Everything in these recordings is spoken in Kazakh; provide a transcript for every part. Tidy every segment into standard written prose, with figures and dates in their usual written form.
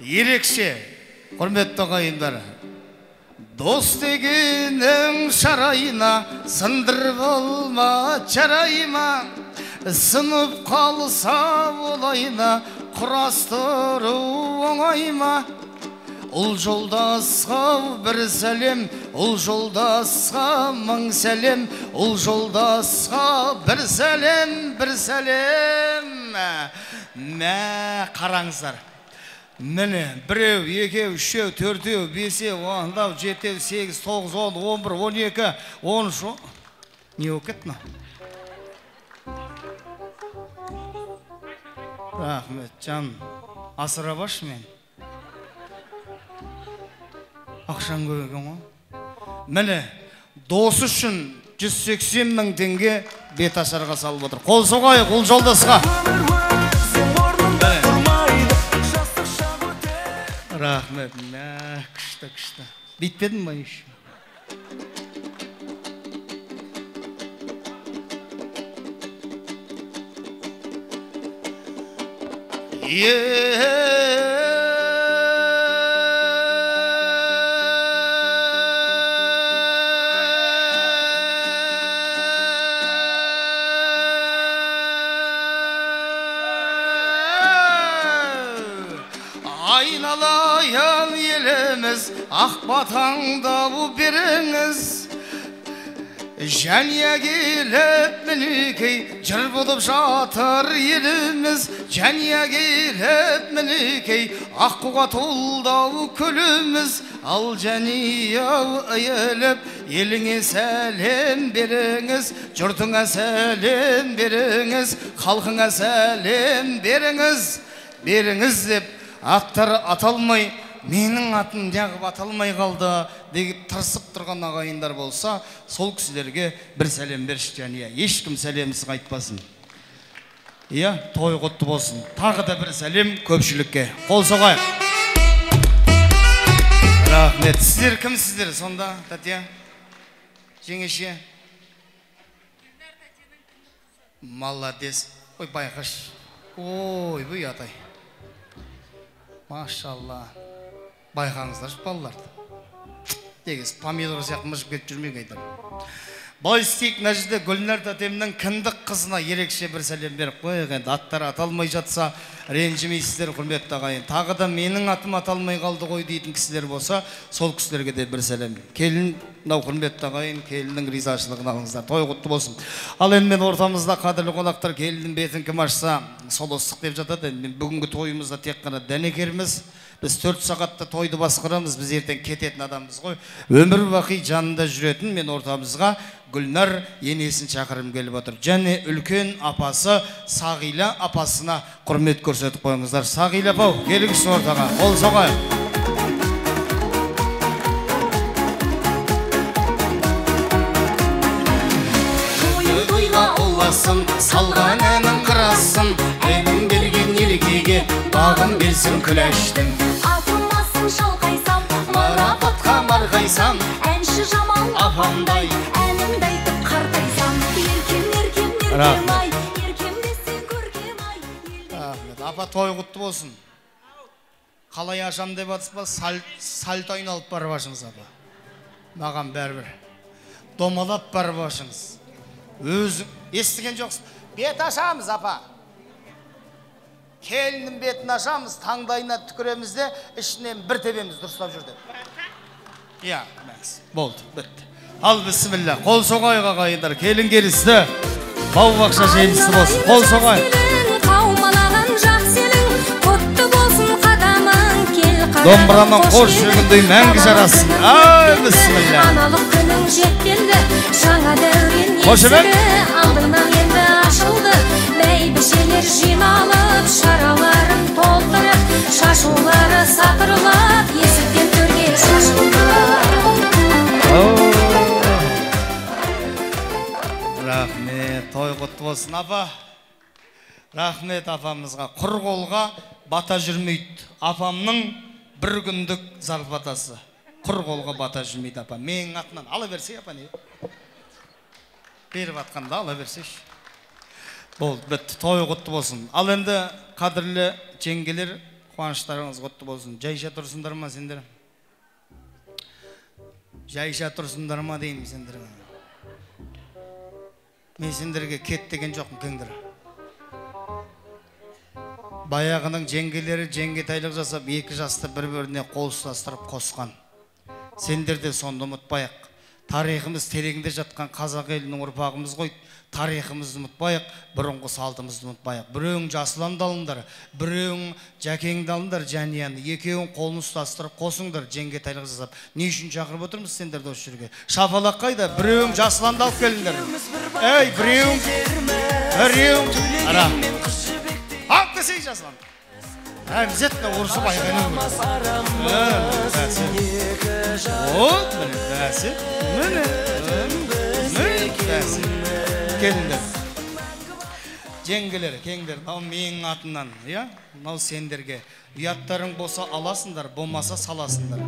ерекше құрметті ағайындар, дос дегенің шарайына сындырып алма жарайма, сынып қалса олайына құрастыру оңайма. Ұл жолдасқа бір сәлем, ұл жолдасқа мың сәлем, ұл жолдасқа бір сәлем, бір сәлем. Мә, қараңыздар. Міне, біреу, екеу, үшеу, төртеу, бесеу, ондау, жетеу, сегіз, тоғыз, 10, 11, 12, 13. Не өкет ма? Рахмет, жан, асыра баш мен. Ақшан көбеген ғой. Міне, досы үшін 180 мың теңге бет ашарға салып отыр. Қол соғайық, ұл жолдасқа. Рахмет, мә, күшті. Битпедің ба еш? Айналайын еліміз, ақ батаңда бұ беріңіз. Жәния келіп мінекей, жыр болып жатыр еліміз. Жәния келіп мінекей, аққуға толдау күліміз. Ал жәния үйіліп, еліңе сәлем беріңіз. Жұртыңа сәлем беріңіз, халқыңа сәлем беріңіз. Беріңіз деп аттар аталмай, менің атым жағып аталмай қалды деп тырысып тұрған ағайындар болса, сол кісілерге бір сәлем берші жәния. Ешкім сәлемсіз қайтпасын. Иә, той құтты болсын. Тағы да бір сәлем көпшілікке. Қол соғайық. Рахмет. Сіздер кімсіздер сонда, Татья? Жеңеше? Молодец. Ой, байқаш. Ой, бұй атай. Машалла. Байқаңыздар балаларды. Дегіз, помидор сияқты мұжып кетіп жүрмей қайдар. Бой істейік, мына жерде Гүлнар тәтемнің кіндік қызына ерекше бір сәлем беріп қойық. Енді аттар аталмай жатса, ренжімейсіздер құрметті ағайын. Тағы да менің атым аталмай қалды ғой дейтін кісілер болса, сол кісілерге де бір сәлем. Келін, мынау құрметті ағайын, келіннің ризашылығын алыңыздар. Той құтты болсын. Ал енді мен ортамызда қадірлі қонақтар, келіннің бетін кім ашса, сол ыстық деп жатады. Бүгінгі тойымызда тек қана дәнекерміз. Біз 4 сағатта тойды басқарамыз, біз ертең кететін адамбыз ғой. Өмір бақи жанында жүретін мен ортамызға Гүлнар енесін шақырым келіп отыр. Және үлкен апасы Сағила апасына құрмет көрсетіп қойыңыздар. Сағила апау, келіңізші ортаға. Қол соғайық. Тойға ұласын, салған әнің қырасын, әнің берген еркеге бағын берсін күләштің. Атылмасын шалқайсам, марапатқа марғайсам, әнші жамал апамдай, әнімді айтып қартайсам. Еркем-ай, еркемдесін көркем-ай. Апа той құтты болсын. Қалай ашам деп атыспа, сальт айналып бар башыңыз апа. Маған бәрбір. Домалап бар башыңыз. Өзің естіген жоқсың. Бет ашамыз апа. Келіннің бетін ашамыз, таңдайына түкіреміз де, ішінен бір тебеміз дұрыстап жүрді. Иә, мәкс. Болды, бітті. Ал, бісміллә. Қол соғайық ағайындар. Келін келісті. Бау бақша жемісті болсын. Қол соғайық. Домбырамен қош жүргіндей мәңгі жарасын. Ай, бісміллә. Аналық күнің жеттелді, жаңа дәурен есігі, алдыңнан енді ашылды. Бәйбішелер жиналып, шараларын толтырып, шашулары сатырылып, есіктен төрге шашылды. Рахмет, той құтты болсын апа. Рахмет апамызға. Құр қолға бата жүрмейді. Апамның бір күндік зарплатасы. Құр қолға бата жүрмейді апа. Менің атынан ала берсе апа не? Беріп атқанда ала берсеш. Болды, бітті. Той құтты болсын. Ал енді қадірлі жеңгелер, қуаныштарыңыз құтты болсын. Жайша тұрсыңдар ма сендер? Жайша тұрсыңдар ма деймін сендер. Мен сендерге кет деген жоқпын, кеңдер. Баяғының жеңгелері жеңгетайлық жасап, екі жасты бір-біріне қол ұстастырып қосқан. Сендер де сонда ұмытпайық. Тарихымыз тереңде жатқан қазақ елінің ұрпағымыз ғой. Тарихымызды ұмытпайық, бұрынғы салтымызды ұмытпайық. Біреуің жасыланды алыңдар, біреуің жәкеңді алыңдар, жәнияны, екеуің қолын ұстастырып қосыңдар, жеңгетайлық жасап. Не үшін шақырып отырмыз сендерді осы жерге? Шапалақ қайда? Біреуің жасыланды алып келіңдер. Ей, біреуің. Ара. Ақ десей жасыланды. Әбзетті ұрысып айғайын келіңдер. Жеңгелер, кеңдер, мынау менің атынан, мынау сендерге. Ұяттарың болса аласыңдар, болмаса саласыңдар.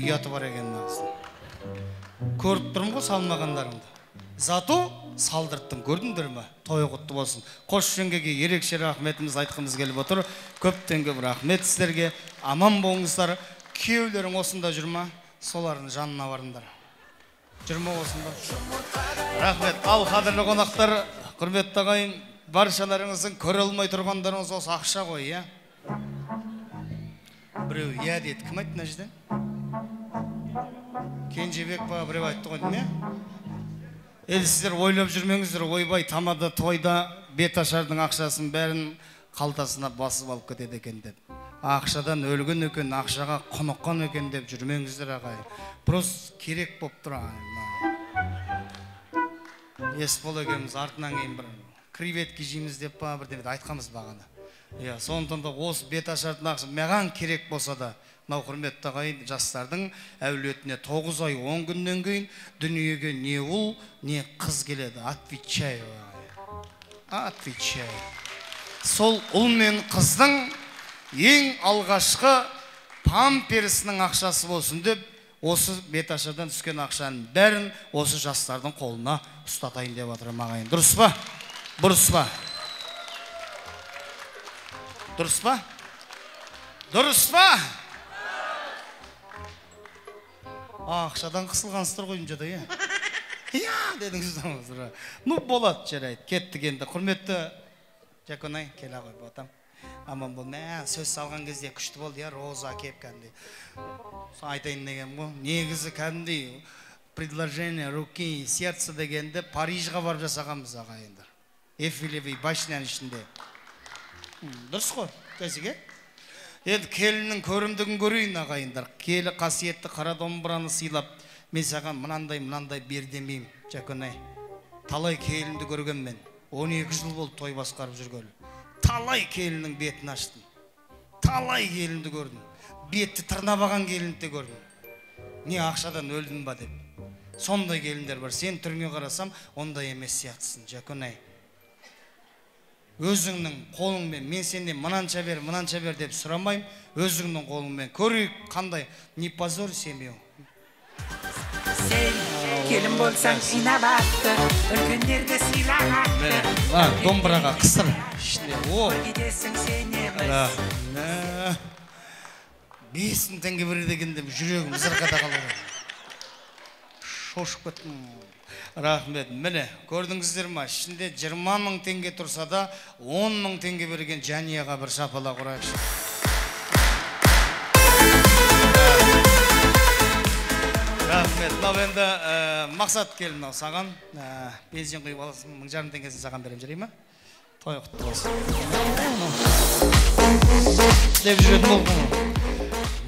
Ұяты бар екен нағызын. Көріп тұрмын ғой салмағандарыңды. Зато салдырттым, көрдіңдер ме? Тойы құтты болсын. Қош жеңгеге ерекше рахметіміз айтқымыз келіп отыр. Көптен көп рахмет сіздерге. Аман болыңыздар. Күйеулерің осында жүр ма? Солардың жанына барыңдар. Жүр ме осында? Рахмет. Ал қадірлі қонақтар, құрметті ағайын, баршаларыңыздың көре алмай тұрғандарыңыз осы ақша ғой, иә? Біреу иә деді. Кім айтты мына жерден? Кенжебек ба біреу айтты ғой, деме? Сіздер ойлап жүрмеңіздер, ойбай тамада тойда беташардың ақшасын бәрін қалтасына басып алып кетеді екен деп. Ақшадан өлген екен, ақшаға құныққан екен деп жүрмеңіздер ағай. Просто керек болып тұр. Есбол екеуміз артынан кейін бір креветки жейміз деп па бірдеңе айтқанбыз бағана. Сондықтан да осы беташардың ақшасы маған керек болса да, мынау құрметті ағайын жастардың әулетіне 9 ай 10 күннен кейін дүниеге не ұл, не қыз келеді. Отвечаю. Сол ұл мен қыздың ең алғашқы памперсінің ақшасы болсын деп, осы беташардан түскен ақшаның бәрін осы жастардың қолына ұстатайын деп жатырмын ағайын. Дұрыс па? Бұрыс па? Дұрыс па? Дұрыс па? Ақшадан қысылғансыздар ғой жада, дедіңіздер. Болады, жарайды. Кеттік енді. Құрметті Жаконай, келе ғой батам. Аман бол. Сөз салған кезде күшті болды, роза кеп кәдімдей. Айтайын деген ғой. Негізі кәдімдей предложение руки, сердце дегенде Парижға барып жасағанбыз ағайындар. Эйфелевый башняның ішінде. Дұрыс қой, кәсіге? Енді келінің көрімдігін көрейін ағайындар. Келі қасиетті қара домбыраны сыйлап, мен саған мынандай бер демеймін, Жаконай. Талай келінді көрген мен. 12 жыл болды той басқарып жүргелі. Талай келінің бетін аштым. Талай келінді көрдім. Бетті тырнабаған келінді көрдім. Не ақшадан өлдім ба деп. Сондай келіндер бар. Сен түріңе қарасам, ондай емес сияқтысың, Жаконай. Өзіңнің қолыңмен, мен сенден мынанша бер деп сұрамайым, өзіңнің қолыңмен көрейік қандай, не позор семью. Сен келін болсаң инабатты, үлкендерді сыйлағатты. Домбыраға қыстыр. Гидесің сен емес. 5 теңге береді екен деп жүрегім зырқада қалады. Шошып кеттім. Рахмет. Міне, көрдіңіздер ма? Ішінде 20 мың теңге тұрса да 10 мың теңге берген жанияға бір шапалақ ұрайықшы. Рахмет. Мынау енді мақсат келін саған. Бензин құйып аласың, 1000 теңгесін саған берем, жарай ма? Той құтты болсын. Деп жүретін болдың.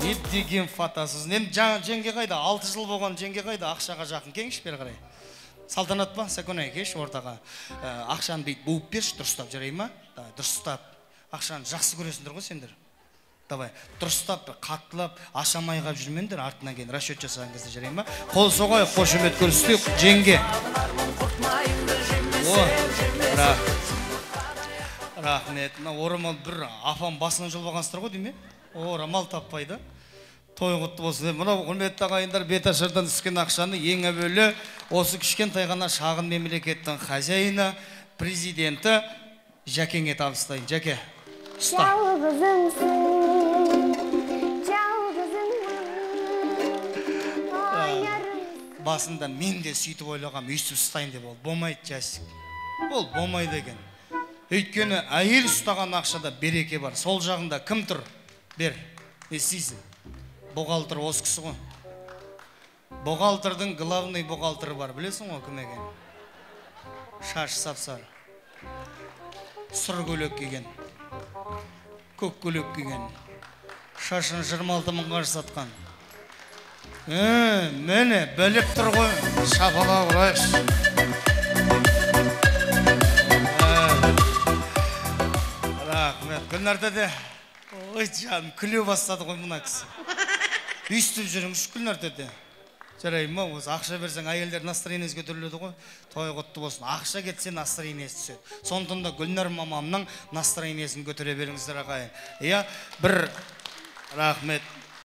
Не деген фатасыз. Жеңге қайда? 6 жыл болған жеңге қайда? Ақшаға жақын кеңші бері қарай. Салтанат па? Сәкөнай кеш ортаға. Ақшаны бейт буып берші, дұрыстап жарай ма? Дұрыстап. Ақшаны жақсы көресіңдер ғой сендер. Давай, дұрыстап, қаттылап, ашамайға жүрмендер, артынан кейін расчет жасаған кезде жарай ма? Қол соғайық, қошемет көрістейік, жеңге. Рахмет. Орамал бір апам басынан жұлбағансыздар ғой дейме? Орамал таппайды. той құтты болсын. Мынау құрметті ағайындар, беташардан түскен ақшаны ең әуелі осы кішкентай ғана шағын мемлекеттің хозяйыны, президенті Жәкеңе табыстайын. Жәке, ұста. Басында мен де сөйтіп ойлағам, өйстіп ұстайын деп ол. Болмайды Жасик. Ол болмайды екен. Өйткені әйел ұстаған ақшада береке бар. Сол жағында кім тұр? Бер. Естисің? Бұғалтыр осы кісі ғой. Бұғалтырдың главный бұғалтыры бар. Білесің ғой кім екен? Шаш сапсар. Сұр көйлек киген. Көк көйлек киген. Шашын 26 мыңға сатқан. Мені біліп тұр ғой. Шапала ұрайықшы. Рахмет. Гүлнәрді де, ой жаным, күле бастады ғой мұна кісі. Үйстіп жүріңіз Гүлнәрді де. Жарай ма, осы ақша берсең, әйелдер настроениесі көтеріледі ғой. Той құтты болсын. Ақша кетсе настроениесі түседі. Сондықтан да Гүлнәр мамамның настроениесін көтере беріңіздер ағайын. Иә, бір рахмет.